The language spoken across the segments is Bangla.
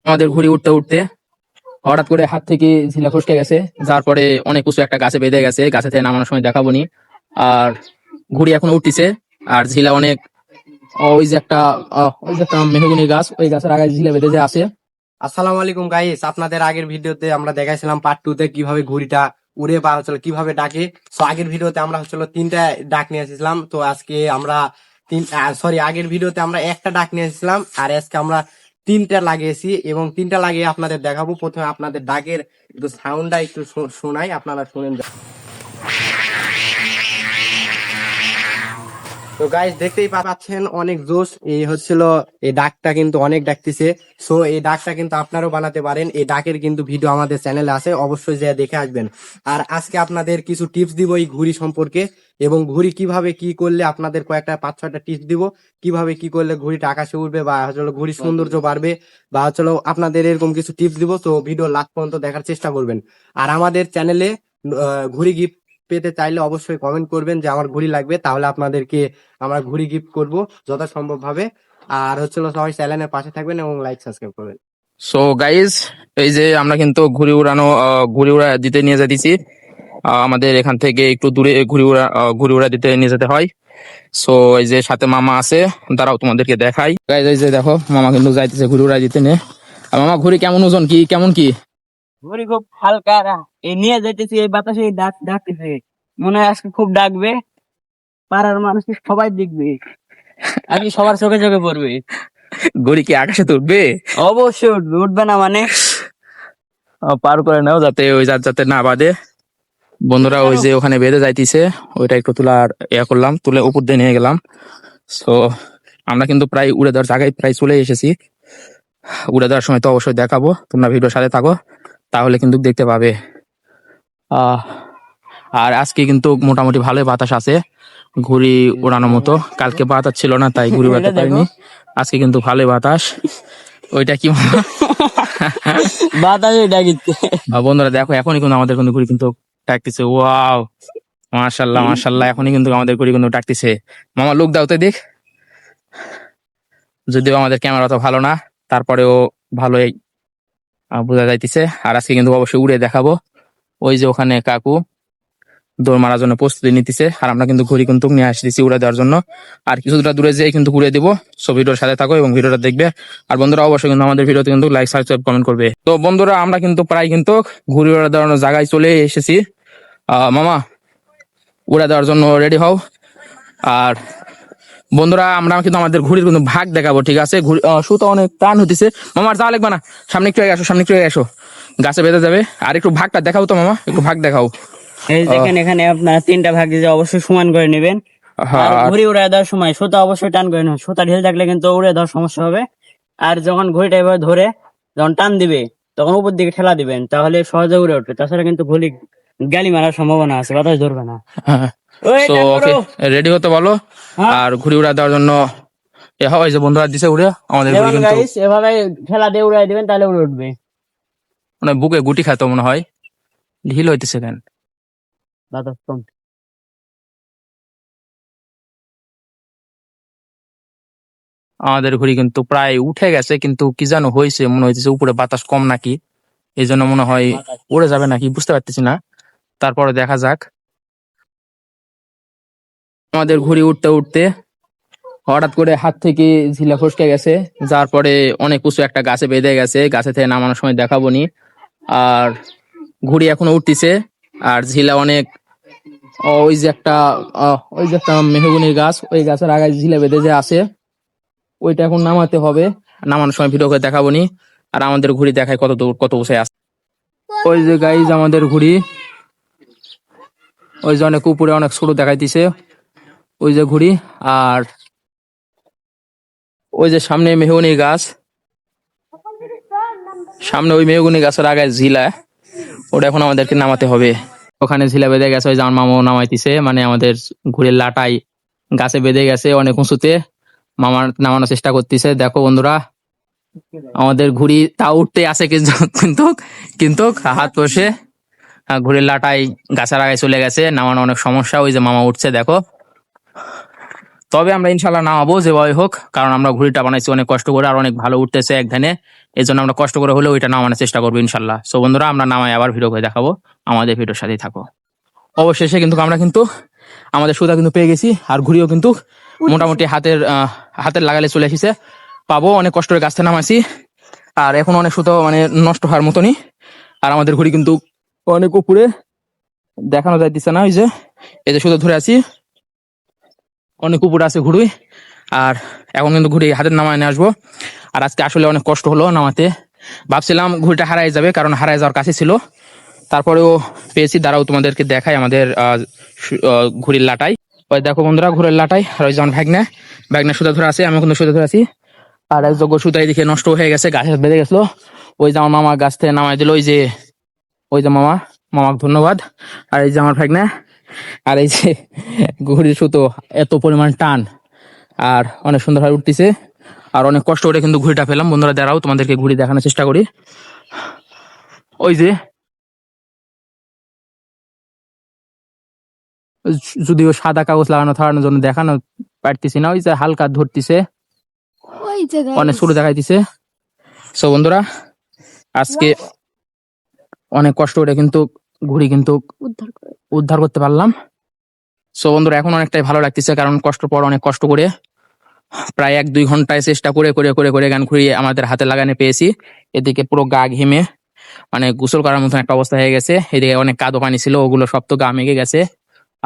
আমাদের ঘুড়ি উঠতে উঠতে হঠাৎ করে হাত থেকে ঝিলা ফসকে গেছে, যার পরে অনেক উঁচু একটা গাছে বেঁধে গেছে। গাছে থেকে নামানোর সময় দেখাবো নি। আর ঘুড়ি এখন উঠতেছে, আর ঝিলা অনেক ওই যে একটা মেহগনি গাছ, ওই গাছের আগায় ঝিলা বেঁধে যে আছে। আসসালামু আলাইকুম গাইস, আপনাদের আগের ভিডিওতে আমরা দেখাইছিলাম পার্ট 2 তে কিভাবে ঘুড়িটা উড়ে বা কিভাবে ডাকে। তো আগের ভিডিওতে আমরা তিনটা ডাক নিয়ে এসেছিলাম। তো আজকে আমরা আগের ভিডিওতে আমরা একটা ডাক নিয়ে এসেছিলাম, আর আজকে আমরা তিনটা লাগিয়েছি এবং তিনটা লাগিয়ে আপনাদের দেখাবো। প্রথমে আপনাদের ডাকের একটু সাউন্ডটা একটু শোনাই, আপনারা শুনেন। তো গাইস দেখতেই পাচ্ছেন অনেক জোশ। এই এই ডাকটা কিন্তু অনেক ডাকতেছে। সো এই ডাকটা কিন্তু আপনারাও বানাতে পারেন। এই ডাকের কিন্তু ভিডিও আমাদের চ্যানেলে আছে, অবশ্যই যা দেখে আসবেন। আর আজকে আপনাদের কিছু টিপস দিব এই ঘুড়ি সম্পর্কে, এবং ঘুড়ি কিভাবে কি করলে আপনাদের কয়েকটা 5-6টা টিপস দিব কিভাবে কি করলে ঘুড়িটা আকাশে উঠবে বা ঘুড়ির সৌন্দর্য বাড়বে, বা আপনাদের এরকম কিছু টিপস দিব। তো ভিডিও লাস্ট পর্যন্ত দেখার চেষ্টা করবেন। আর আমাদের চ্যানেলে ঘুড়ি গিফট পেতে চাইলে অবশ্যই কমেন্ট করবেন যে আমার ঘুড়ি লাগবে, তাহলে আপনাদেরকে আমরা ঘুড়ি গিফট করব যথাসম্ভব ভাবে। আর সবাই চ্যানেলের পাশে থাকবেন এবং লাইক সাবস্ক্রাইব করবেন। সো গাইজ, এই যে আমরা কিন্তু ঘুড়ি উড়া দিতে নিয়ে যাচ্ছি। আমাদের এখান থেকে একটু দূরে ঘুড়ি উড়া দিতে নিয়ে যেতে হয়। সো এই যে সাথে মামা আছে, দাঁড়াও তোমাদেরকে দেখাই। গাইজ এই যে দেখো, মামা কিন্তু যাইতেছে ঘুড়ি উড়া দিতে নিয়ে। আর মামা, ঘুড়ি কেমন ওজন, কি কেমন কি? ঘুড়ি খুব হালকা, এই নিয়ে যাইতেছি, এই বাতাসে ডাকতেছে। মনে হয় আজকে খুব ডাকবে, পাড়ার মানুষকে সবাই দেখবে, আর কি সবার চোখে চোখে পড়বে। ঘুড়ি কি আকাশে তুলবে? অবশ্যই উঠবে না মানে? পার করে নাও যাতে যাতে না বাঁধে। বন্ধুরা ওই যে ওখানে বেঁধে যাইতেছে, ওইটা একটু করলাম, তুলে উপর দিয়ে নিয়ে গেলাম। সো আমরা কিন্তু প্রায় উড়ে দেওয়ার জায়গায় প্রায় চলে এসেছি। উড়ে দেওয়ার সময় তো অবশ্যই দেখাবো, তোমরা ভিডিওর সাথে থাকো, তাহলে কিন্তু দেখতে পাবে। আর আজকে কিন্তু মোটামুটি ভালোই বাতাস আছে ঘুড়ি ওড়ানোর মতো। কালকে বাতাস ছিল না, তাই ঘুড়ি উড়াতে পারিনি। আজকে কিন্তু ভালোই বাতাস। ওইটা কি বাতাসে ডাকিচ্ছে। বন্ধুরা দেখো, এখনই কিন্তু আমাদের কিন্তু ঘুড়ি কিন্তু ডাকতেছে। ওয়াও, মাশাল্লাহ মাশাল্লাহ, এখনই কিন্তু আমাদের ঘুড়ি কিন্তু ডাকতেছে। মামা লুক দাও তো দেখ। যদিও আমাদের ক্যামেরা তো ভালো না, তারপরেও ভালোই বোঝা যাইতেছে। আর আজকে কিন্তু অবশ্যই উড়ে দেখাবো। ওই যে ওখানে কাকু দৌড় মারার জন্য প্রস্তুতি নিতেছে, আর আমরা কিন্তু ঘুড়ি কিন্তু নিয়ে আসতেছি উড়ে দেওয়ার জন্য। আর কিছুটা দূরে যেয়ে কিন্তু ঘুরে দিব। সো ভিডিওর সাথে থাকো এবং ভিডিওটা দেখবে। আর বন্ধুরা অবশ্যই কিন্তু আমাদের ভিডিওতে কিন্তু লাইক সাবস্ক্রাইব কমেন্ট করবে। তো বন্ধুরা আমরা কিন্তু প্রায় কিন্তু ঘুড়ি উড়ে দেওয়ার জায়গায় চলে এসেছি। মামা, উড়ে দেওয়ার জন্য রেডি হও। আর বন্ধুরা আমরা কিন্তু আমাদের ঘুড়ির কিন্তু ভাগ দেখাবো, ঠিক আছে? সুতো অনেক টান হতেছে। মামার যাওয়া লাগবে না, সামনে একটু আসো, সামনে একটু আসো, গাছে বেঁধে যাবে। আর একটু ভাগটা দেখাও তো মামা, একটু ভাগ দেখাও। এই দেখেন, এখানে আপনারা 3টা ভাগ দিয়ে অবশ্যই সমান করে নেবেন। আর ঘুড়ি উড়ে দেওয়ার সময় সুতা অবশ্যই টান করে নেবেন। সুতা ঢিল থাকলে কিন্তু উড়ে দেওয়ার সমস্যা হবে। আর যখন ঘুড়িটা এভাবে ধরে যখন টান দিবে, তখন উপর দিকে ঠেলা দিবেন, তাহলে সহজে উড়ে উঠবে। তাছাড়া কিন্তু ঘুড়ি গালি মারার সম্ভাবনা আছে, বাতাস ধরবে না। রেডি হতে বলো। আর ঘুড়ি উড়া দেওয়ার জন্য এই যে বন্ধুরা দিছে উড়ে আমাদের ঘুড়ি কিন্তু এভাবে ঠেলা দিয়ে উড়াই দিবেন, তাহলে উড়ে উঠবে। মানে বুকে গুটি খাইতো মনে হয়, ঢিল হইতেছে কেন? বাতাস কম। আমাদের ঘুড়ি কিন্তু প্রায় উঠে গেছে, কিন্তু কি যেন হয়েছে, মনে হইতেছে উপরে বাতাস কম নাকি, এই জন্য মনে হয় উড়ে যাবে নাকি, বুঝতে পারতেছি না। তারপরে দেখা যাক। আমাদের ঘুড়ি উঠতে উঠতে হঠাৎ করে হাত থেকে ঝিলা ফসকে গেছে, যার পরে অনেক উঁচু একটা গাছে বেঁধে গেছে। গাছে থেকে নামানোর সময় দেখাবো নি। আর ঘুড়ি এখনো উঠতেছে, আর ঝিলা অনেক ওই যে একটা মেহগনির গাছ, ওই গাছের আগায় ঝিলা বেঁধে যে আছে, ওইটা এখন নামাতে হবে। নামানোর সময় ভিডিও করে দেখাবো নি। আর আমাদের ঘুড়ি দেখায় কত দূর কত উঁচে আছে। ওই যে গাইজ আমাদের ঘুড়ি, ওই যে অনেক উপরে অনেক ছোট দেখাইতেছে ওই যে ঘুড়ি। আর ওই যে সামনে মেহগনি গাছ, সামনে ওই মেহগনি গাছের আগায় ঝিলা, ওটা এখন আমাদেরকে নামাতে হবে। ওখানে ঝিলা বেঁধে গেছে, ওই যে আমার মামাও নামাইতেছে, মানে আমাদের ঘুড়ির লাটাই গাছে বেঁধে গেছে অনেক উঁচুতে। মামার নামানোর চেষ্টা করতেছে। দেখো বন্ধুরা, আমাদের ঘুড়ি তা উঠতে আছে, কিন্তু কিন্তু হাত বসে ঘুড়ির লাটাই গাছের আগায় চলে গেছে। নামানো অনেক সমস্যা। ওই যে মামা উঠছে, দেখো। তবে আমরা ইনশাল্লাহ নামাবো যেভাবে হোক, কারণ আমরা ঘুড়িটা বানাইছি অনেক কষ্ট করে আর অনেক ভালো উঠতেছে এক ধানে। এই জন্য আমরা কষ্ট করে হলেও এটা নামানোর চেষ্টা করবো ইনশাল্লাহ। সো বন্ধুরা, আমরা নামাই আবার ভিডিও করে দেখাবো, আমাদের ভিডিওর সাথেই থাকো। অবশেষে কিন্তু আমরা কিন্তু আমাদের সুতা কিন্তু পেয়ে গেছি, আর ঘুড়িও কিন্তু মোটামুটি হাতের লাগালে চলে এসেছে। পাবো, অনেক কষ্ট করে গাছ থেকে নামাইছি, আর এখন অনেক সুতো মানে নষ্ট হওয়ার মতনই। আর আমাদের ঘুড়ি কিন্তু অনেক উপরে, দেখানো যাইতেছে না। ওই যে এই যে সুতো ধরে আছি, অনেক উপরে আছে ঘুড়ি। আর এখন কিন্তু ঘুড়ি হাতের নামায় নিয়ে আসবো। আর আজকে আসলে অনেক কষ্ট হলো নামাতে, ভাবছিলাম ঘুড়িটা হারাই যাবে, কারণ হারাই যাওয়ার কাছে ছিল। তারপরেও পেয়েছি, দাঁড়াও তোমাদেরকে দেখাই আমাদের ঘুড়ির লাটাই। ওই দেখো বন্ধুরা, ঘুড়ির লাটাই। আর ওই যেমন ভাগনা সুতা ধরে আছে, আমি কিন্তু সুতা ধরে আছি। আর এক যোগ্য সুতা এদিকে নষ্ট হয়ে গেছে, গাছে বেঁধে গেছিলো। ওই যে আমার মামা গাছ থেকে নামাই দিল, ওই যে মামাকে ধন্যবাদ। আর এই যে আমার ভাগনা, আর এই যে ঘুড়ির সুতো এত পরিমাণ টান, আর অনেক সুন্দরভাবে উঠতেছে। আর অনেক কষ্ট করে কিন্তু ঘুড়িটা পেলাম। বন্ধুরা দাঁড়াও, তোমাদেরকে ঘুড়ি দেখানোর চেষ্টা করি। ওই যে, যদিও সাদা কাগজ লাগানো থাকানোর জন্য দেখানো পারতেছি না, ওই যে হালকা ধরতেছে, অনেক ছোট দেখাইতেছে। সো বন্ধুরা, আজকে অনেক কষ্ট করে কিন্তু ঘুড়ি কিন্তু উদ্ধার করতে পারলাম। সো বন্ধুরা, এখন অনেকটাই ভালো লাগতেছে, কারণ কষ্টের পর অনেক কষ্ট করে প্রায় 1-2 ঘন্টায় চেষ্টা করে করে করে করে গান ঘুরিয়ে আমাদের হাতে লাগানো পেয়েছি। এদিকে পুরো গা ঘেমে মানে গোসল করার মতন একটা অবস্থা হয়ে গেছে। এদিকে অনেক কাদো পানি ছিল, ওগুলো সব তো গা মেঘে গেছে।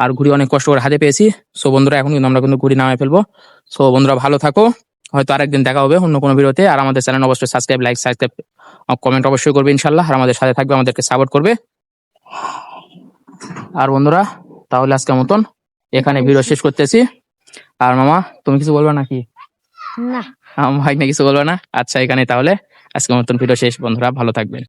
আর ঘুড়ি অনেক কষ্ট করে হাতে পেয়েছি। সো বন্ধুরা, এখন কিন্তু আমরা কিন্তু ঘুড়ি নামায় ফেলবো। সো বন্ধুরা, ভালো থাকো, হয়তো আরেকদিন দেখা হবে অন্য কোনো ভিডিওতে। আর আমাদের চ্যানেল অবশ্যই সাবস্ক্রাইব, কমেন্ট অবশ্যই করবে ইনশাল্লাহ। আর আমাদের সাথে থাকবে, আমাদেরকে সাপোর্ট করবে। আর বন্ধুরা, তাহলে আজকের মতন এখানে ভিডিও শেষ করতেছি। আর মামা, তুমি কিছু বলবে নাকি? না, ভাই না কিছু বলবে না? আচ্ছা, এখানে তাহলে আজকের মতন ভিডিও শেষ। বন্ধুরা ভালো থাকবেন।